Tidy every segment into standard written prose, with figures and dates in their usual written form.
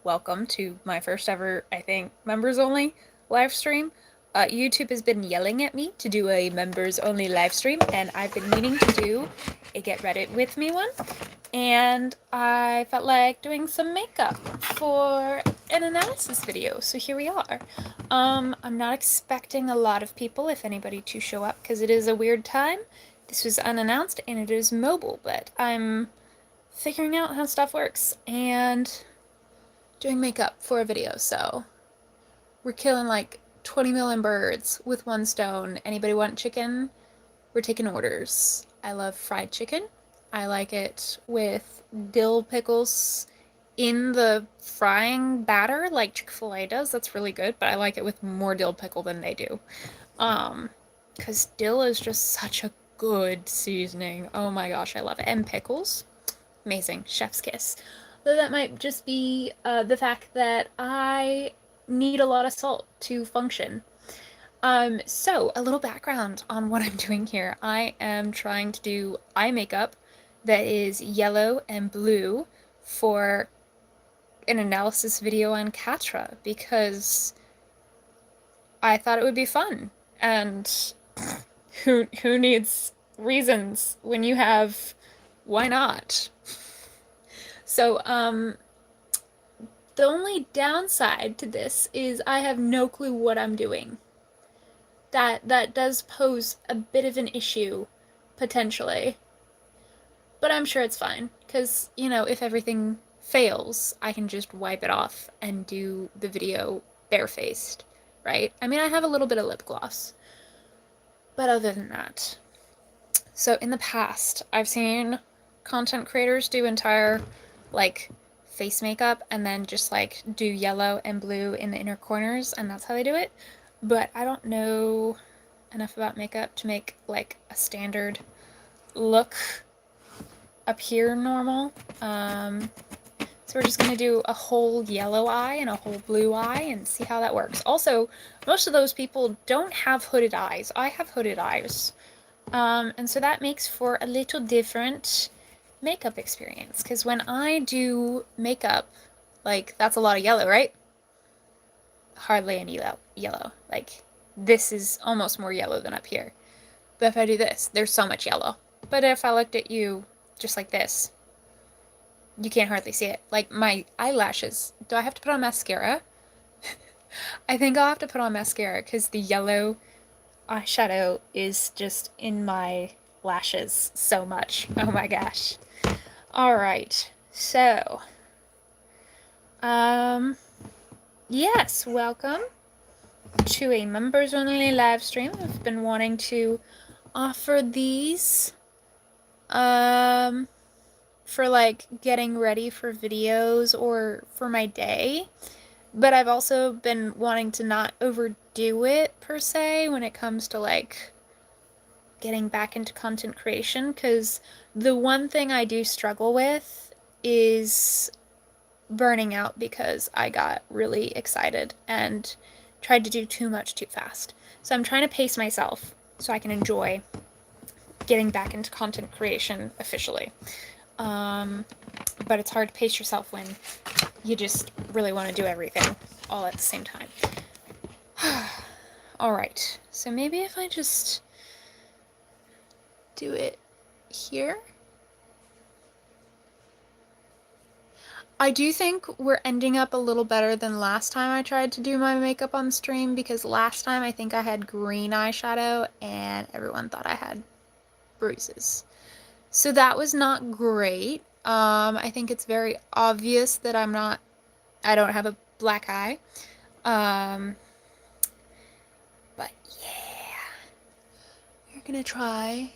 welcome to my first ever, I think, members only live stream. YouTube has been yelling at me to do a members only live stream, and I've been meaning to do a Get Reddit with me one. And I felt like doing some makeup for an analysis video, so here we are. I'm not expecting a lot of people, if anybody, to show up because it is a weird time. This was unannounced and it is mobile, but I'm figuring out how stuff works and doing makeup for a video, so we're killing like 20 million birds with one stone. Anybody want chicken? We're taking orders. I love fried chicken. I like it with dill pickles in the frying batter like Chick-fil-A does. That's really good, but I like it with more dill pickle than they do. Because dill is just such a good seasoning. Oh my gosh, I love it. And pickles. Amazing. Chef's kiss. Though that might just be the fact that I need a lot of salt to function. So a little background on what I'm doing here. I am trying to do eye makeup that is yellow and blue for an analysis video on Catra because I thought it would be fun. And who needs reasons when you have why not? So, the only downside to this is I have no clue what I'm doing. That does pose a bit of an issue, potentially. But I'm sure it's fine, because, you know, if everything fails, I can just wipe it off and do the video barefaced, right? I mean, I have a little bit of lip gloss. But other than that. So in the past, I've seen content creators do entire, like, face makeup and then just like do yellow and blue in the inner corners, and that's how they do it. But I don't know enough about makeup to make like a standard look up here normal. So we're just gonna do a whole yellow eye and a whole blue eye and see how that works. Also, most of those people don't have hooded eyes. I have hooded eyes. And so that makes for a little different makeup experience, because when I do makeup, like, that's a lot of yellow, right? Hardly any yellow. Like, this is almost more yellow than up here. But if I do this, there's so much yellow. But if I looked at you just like this, you can't hardly see it. Like, my eyelashes. Do I have to put on mascara? I think I'll have to put on mascara because the yellow eyeshadow is just in my lashes so much. Oh my gosh. Alright, so, yes, welcome to a members only live stream. I've been wanting to offer these, for like getting ready for videos or for my day, but I've also been wanting to not overdo it per se when it comes to like getting back into content creation, because the one thing I do struggle with is burning out because I got really excited and tried to do too much too fast. So I'm trying to pace myself so I can enjoy getting back into content creation officially. But it's hard to pace yourself when you just really want to do everything all at the same time. Alright, so maybe if I just do it here. I do think we're ending up a little better than last time I tried to do my makeup on stream, because last time I think I had green eyeshadow and everyone thought I had bruises. So that was not great. I think it's very obvious that I don't have a black eye. But yeah, we're gonna try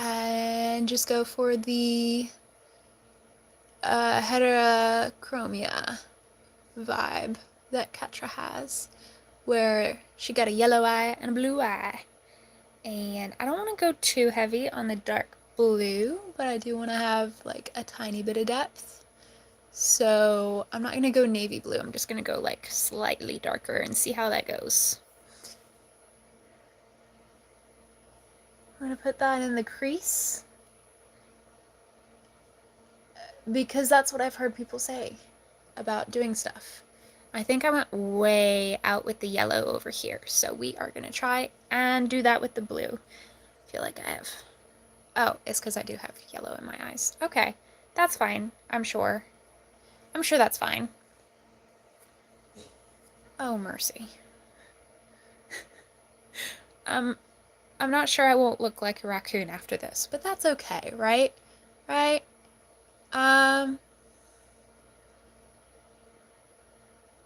and just go for the heterochromia vibe that Catra has, where she got a yellow eye and a blue eye. And I don't want to go too heavy on the dark blue, but I do want to have like a tiny bit of depth. So I'm not going to go navy blue, I'm just going to go like slightly darker and see how that goes. I'm going to put that in the crease. because that's what I've heard people say about doing stuff. I think I went way out with the yellow over here, so we are going to try and do that with the blue. I feel like I have... Oh, it's because I do have yellow in my eyes. Okay, that's fine, I'm sure. I'm sure that's fine. Oh, mercy. I'm not sure I won't look like a raccoon after this, but that's okay, right? Right?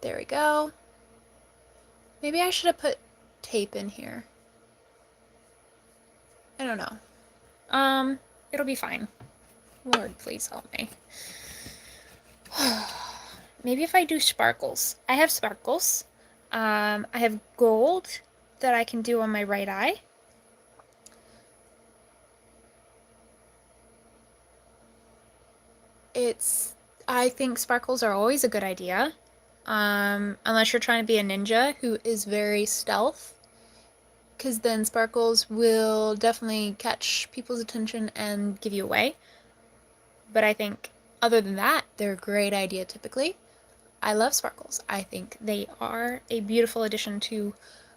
There we go. Maybe I should have put tape in here. I don't know. It'll be fine. Lord, please help me. Maybe if I do sparkles. I have sparkles. I have gold that I can do on my right eye. I think sparkles are always a good idea. Unless you're trying to be a ninja who is very stealth. Because then sparkles will definitely catch people's attention and give you away. But I think other than that, they're a great idea typically. I love sparkles. I think they are a beautiful addition to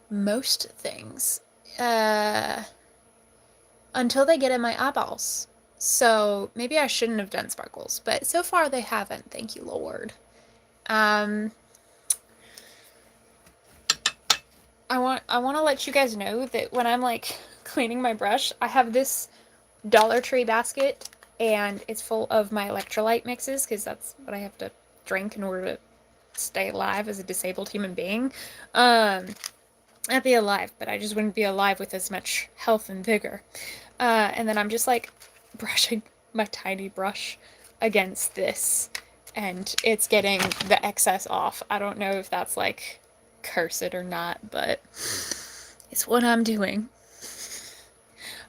most things. Until they get in my eyeballs. So maybe I shouldn't have done sparkles, but so far they haven't, thank you, Lord. I want to let you guys know that when I'm like cleaning my brush, I have this Dollar Tree basket and it's full of my electrolyte mixes because that's what I have to drink in order to stay alive as a disabled human being. I'd be alive, but I just wouldn't be alive with as much health and vigor. And then I'm just like brushing my tiny brush against this and it's getting the excess off. I don't know if that's like cursed or not, but it's what I'm doing.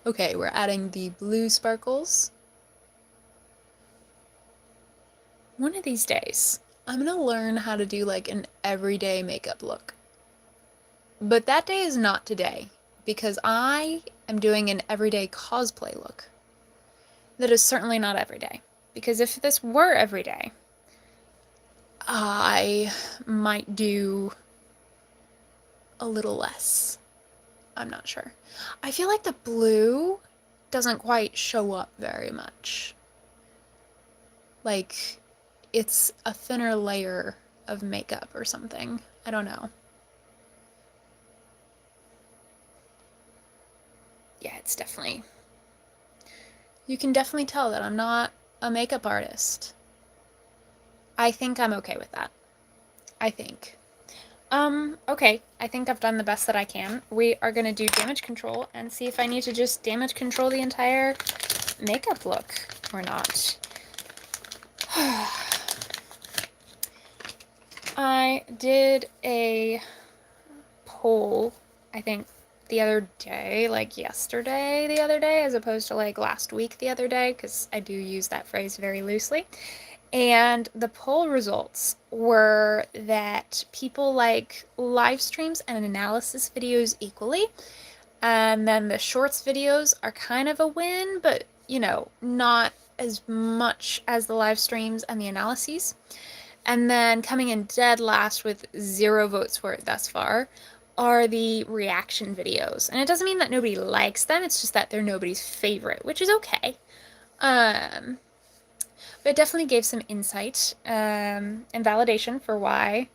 Okay, we're adding the blue sparkles. One of these days, I'm gonna learn how to do like an everyday makeup look. But that day is not today, because I am doing an everyday cosplay look. That is certainly not every day. Because if this were every day, I might do a little less. I'm not sure. I feel like the blue doesn't quite show up very much. Like, it's a thinner layer of makeup or something. I don't know. Yeah, it's definitely... You can definitely tell that I'm not a makeup artist. I think I'm okay with that. I think. Okay. I think I've done the best that I can. We are gonna do damage control and see if I need to just damage control the entire makeup look or not. I did a poll, I think, the other day, like yesterday the other day, as opposed to like last week the other day, because I do use that phrase very loosely. And the poll results were that people like live streams and analysis videos equally. And then the shorts videos are kind of a win, but, you know, not as much as the live streams and the analyses. And then coming in dead last with 0 votes for it thus far are the reaction videos. And it doesn't mean that nobody likes them, it's just that they're nobody's favorite, which is okay. But it definitely gave some insight and validation for why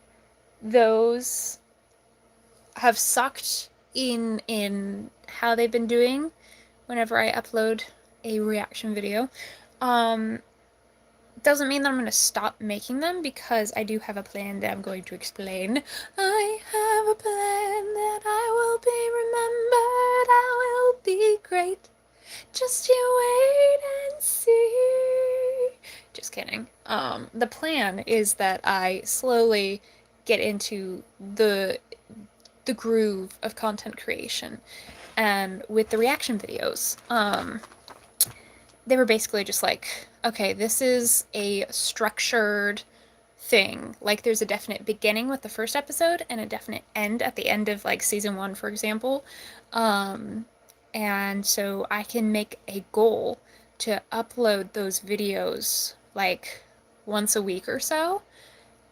those have sucked in how they've been doing whenever I upload a reaction video. Doesn't mean that I'm going to stop making them, because I do have a plan that I'm going to explain. I have a plan that I will be remembered, I will be great. Just you wait and see. Just kidding. The plan is that I slowly get into the groove of content creation. And with the reaction videos, they were basically just like, okay, this is a structured thing. Like, there's a definite beginning with the first episode and a definite end at the end of, like, season 1, for example. And so I can make a goal to upload those videos like once a week or so.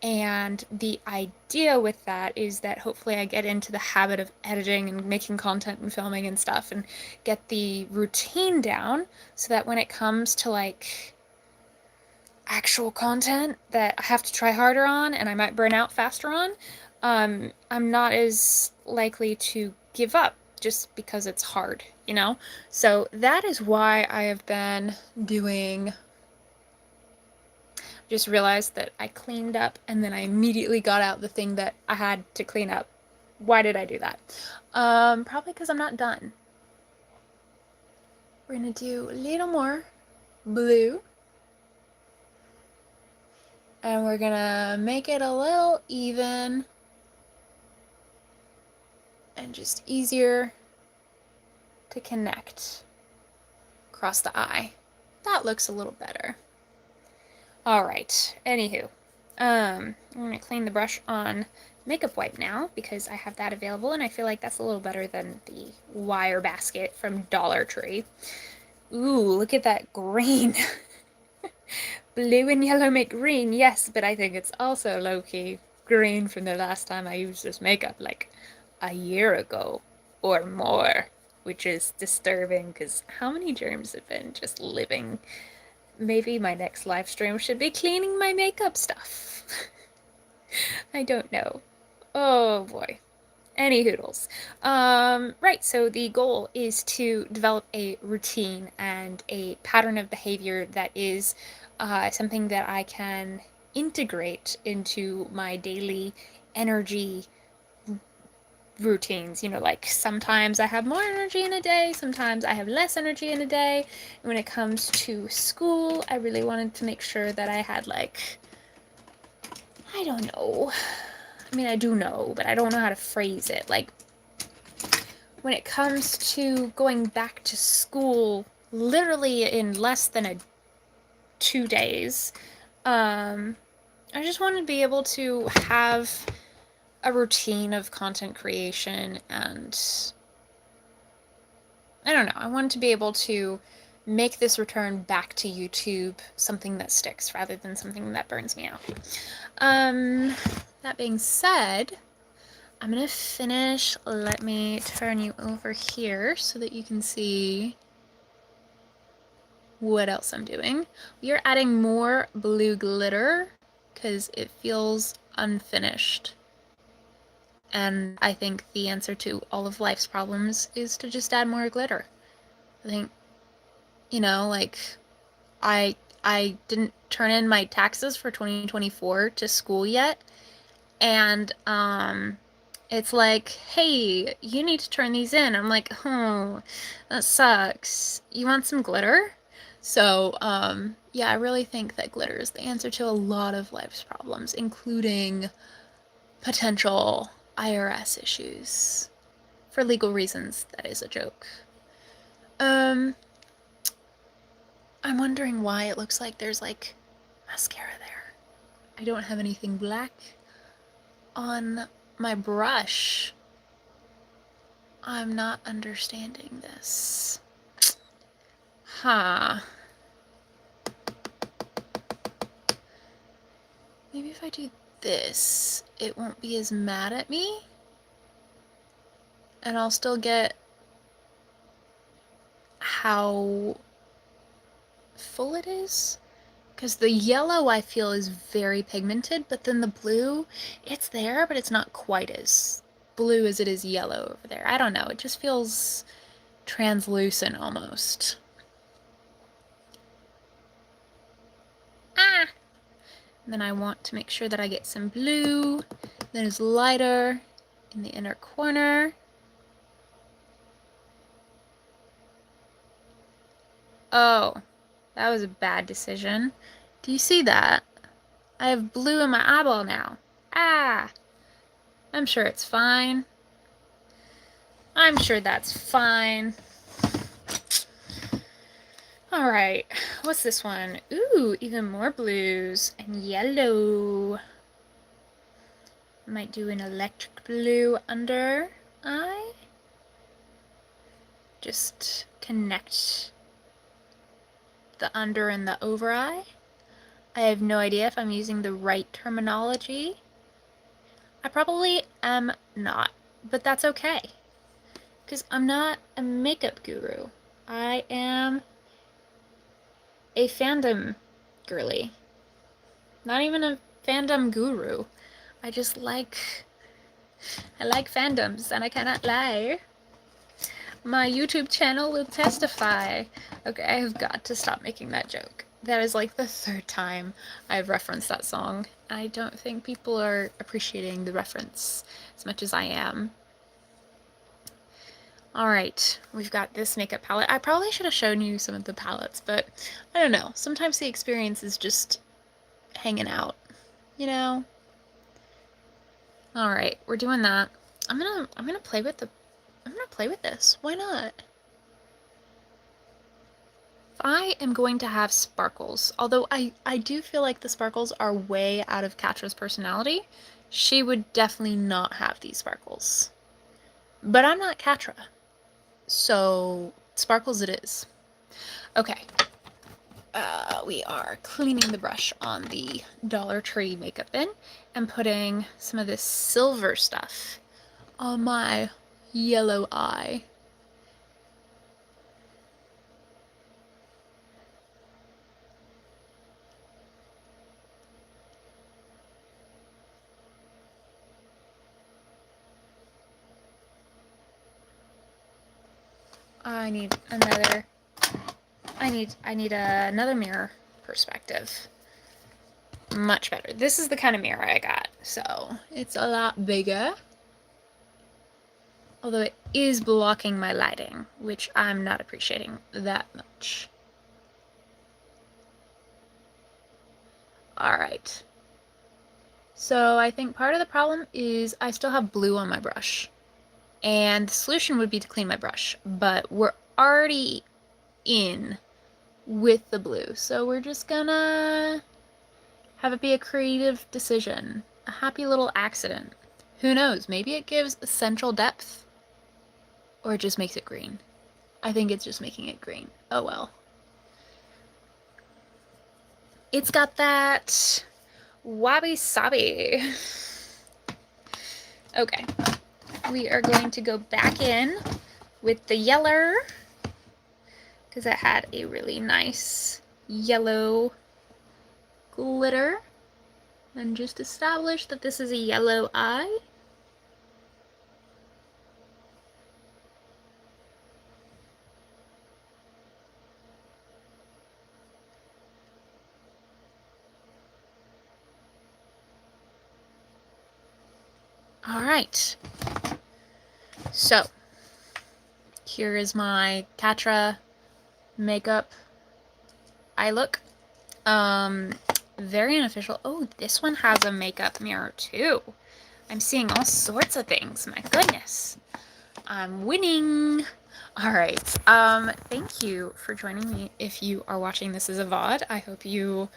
And the idea with that is that hopefully I get into the habit of editing and making content and filming and stuff and get the routine down so that when it comes to like actual content that I have to try harder on and I might burn out faster on, I'm not as likely to give up just because it's hard, you know? So that is why I have been doing. Just realized that I cleaned up and then I immediately got out the thing that I had to clean up. Why did I do that? Probably because I'm not done. We're gonna do a little more blue. And we're gonna make it a little even and just easier to connect across the eye. That looks a little better. Alright, anywho. I'm gonna clean the brush on makeup wipe now because I have that available and I feel like that's a little better than the wire basket from Dollar Tree. Ooh, look at that green. Blue and yellow make green, yes, but I think it's also low-key green from the last time I used this makeup, like a year ago or more, which is disturbing because how many germs have been just living? Maybe my next live stream should be cleaning my makeup stuff. I don't know. Oh boy. Any hoodles. Right, so the goal is to develop a routine and a pattern of behavior that is something that I can integrate into my daily energy routines. You know, like sometimes I have more energy in a day, sometimes I have less energy in a day. When it comes to school, I really wanted to make sure that I had like, I don't know. I mean, I do know, but I don't know how to phrase it. Like, when it comes to going back to school, literally in less than 2 days, I just want to be able to have a routine of content creation and I don't know, I want to be able to make this return back to YouTube something that sticks rather than something that burns me out. That being said, I'm gonna finish. Let me turn you over here so that you can see what else I'm doing. We are adding more blue glitter because it feels unfinished. And I think the answer to all of life's problems is to just add more glitter. I think, you know, like, I didn't turn in my taxes for 2024 to school yet, and it's like, hey, you need to turn these in. I'm like, oh, that sucks. You want some glitter? So, yeah, I really think that glitter is the answer to a lot of life's problems, including potential IRS issues. For legal reasons, that is a joke. I'm wondering why it looks like there's like mascara there. I don't have anything black on my brush. I'm not understanding this. Huh. Maybe if I do this, it won't be as mad at me. And I'll still get how full it is. Because the yellow I feel is very pigmented, but then the blue, it's there, but it's not quite as blue as it is yellow over there. I don't know, it just feels translucent almost. Ah! And then I want to make sure that I get some blue that is lighter in the inner corner. Oh, that was a bad decision. Do you see that? I have blue in my eyeball now. Ah! I'm sure it's fine. I'm sure that's fine. Alright, what's this one? Ooh, even more blues and yellow. Might do an electric blue under eye. Just connect the under and the over eye. I have no idea if I'm using the right terminology. I probably am not, but that's okay. Because I'm not a makeup guru. I am a fandom girly. Not even a fandom guru. I like fandoms and I cannot lie. My YouTube channel will testify. Okay, I have got to stop making that joke. That is like the third time I've referenced that song. I don't think people are appreciating the reference as much as I am. Alright, we've got this makeup palette. I probably should have shown you some of the palettes, but I don't know. Sometimes the experience is just hanging out, you know? Alright, we're doing that. I'm gonna play with this. Why not? I am going to have sparkles, although I do feel like the sparkles are way out of Catra's personality. She would definitely not have these sparkles. But I'm not Catra, so sparkles it is. Okay, we are cleaning the brush on the Dollar Tree makeup bin and putting some of this silver stuff on my yellow eye. I need another mirror perspective. Much better. This is the kind of mirror I got, so it's a lot bigger. Although it is blocking my lighting, which I'm not appreciating that much. Alright. So I think part of the problem is I still have blue on my brush. And the solution would be to clean my brush, but we're already in with the blue, so we're just gonna have it be a creative decision. A happy little accident. Who knows, maybe it gives essential depth. Or it just makes it green. I think it's just making it green. Oh well. It's got that wabi-sabi. Okay. We are going to go back in with the yeller because it had a really nice yellow glitter, and just establish that this is a yellow eye. All right. So here is my Catra makeup eye look. Very unofficial. Oh, this one has a makeup mirror too. I'm seeing all sorts of things. My goodness. I'm winning. All right. Thank you for joining me. If you are watching this as a VOD, I hope you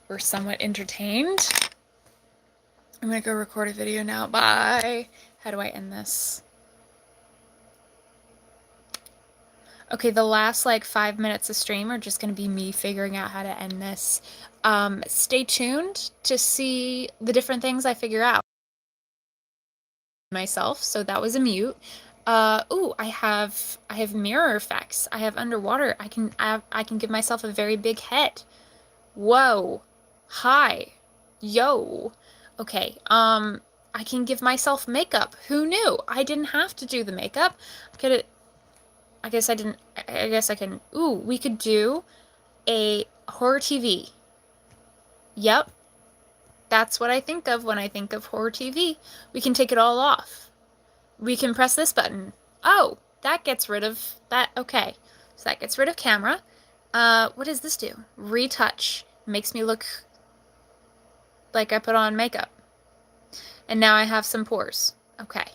were somewhat entertained. I'm gonna go record a video now. Bye. How do I end this? Okay, the last like 5 minutes of stream are just gonna be me figuring out how to end this. Stay tuned to see the different things I figure out myself. So that was a mute. Ooh, I have mirror effects. I have underwater. I can give myself a very big head. Whoa. Hi. Yo. Okay. I can give myself makeup. Who knew? I didn't have to do the makeup. I guess I didn't. I guess I can. Ooh, we could do a horror TV. Yep. That's what I think of when I think of horror TV. We can take it all off. We can press this button. Oh, that gets rid of that. Okay. So that gets rid of camera. What does this do? Retouch. Makes me look like I put on makeup. And now I have some pores. Okay.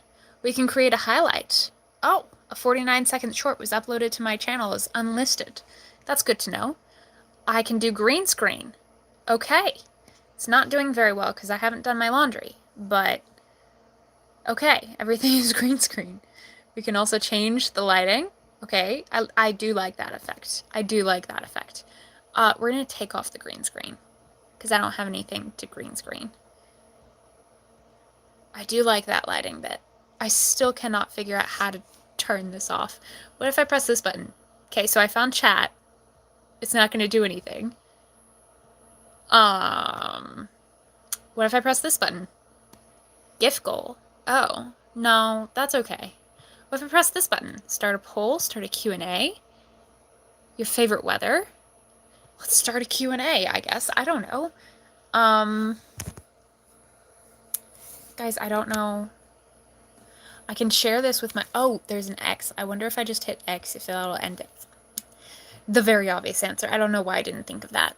We can create a highlight. Oh, a 49-second short was uploaded to my channel as unlisted. That's good to know. I can do green screen. Okay. It's not doing very well because I haven't done my laundry, but okay, everything is green screen. We can also change the lighting. Okay, I do like that effect. I do like that effect. We're going to take off the green screen. because I don't have anything to green screen. I do like that lighting bit. I still cannot figure out how to turn this off. What if I press this button? Okay, so I found chat. It's not going to do anything. What if I press this button? Gift goal. Oh, no, that's okay. What if I press this button? Start a poll, start a Q&A. Your favorite weather? Let's start a Q&A, I guess. I don't know. Guys, I don't know. I can share this with my... Oh, there's an X. I wonder if I just hit X, if that'll end it. The very obvious answer. I don't know why I didn't think of that.